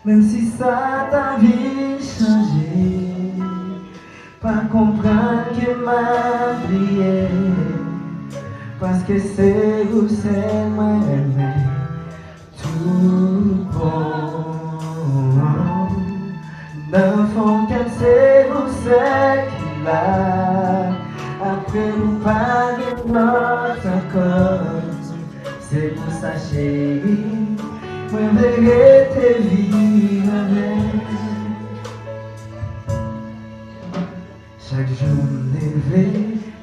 Même si ça t'a vie changé, pas comprendre que m'a prié, parce que c'est vous, c'est moi-même, tout bon. Dans le fond, quand c'est vous, c'est qui l'a, après vous parlez notre encore, c'est pour ça chérie, moi verrai tes vies avec. Chaque jour me lever,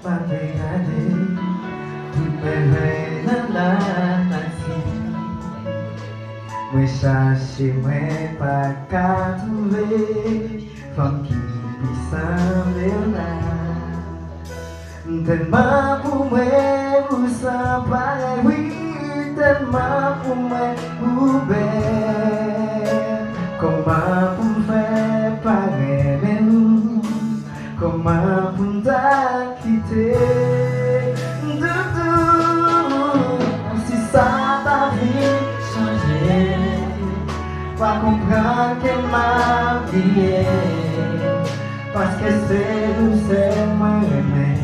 pas regarder, tout me dans la taxi. Moi chercher, moi pas qu'à trouver, femme qui puisse là. Tellement pour moi, vous sans pareil, oui, tellement pour moi, vous belle. Comment pour faire pareil, nous? Comment pour quitter? Si ça t'a vie changé, pas comprendre qu'elle m'a prié, parce que c'est nous, c'est moi-même.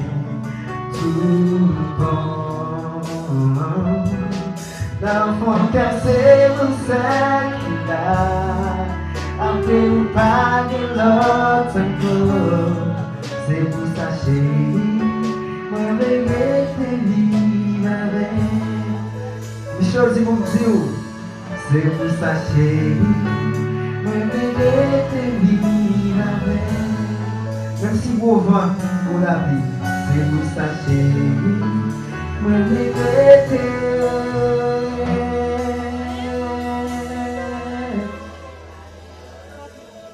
Tout bon. Dans le fond, car c'est vous seul qui l'a, après vous parler l'autre encore, c'est vous ça chérie, moi verrai tes vies avec. Les choses ils vont dire, c'est vous ça chérie, moi verrai tes vies avec. Même si vous vent pour la vie, c'est vous ça chérie, moi verrai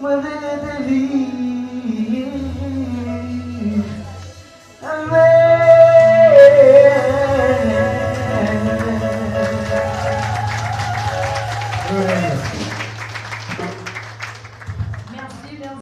moi verrai tes vies avec.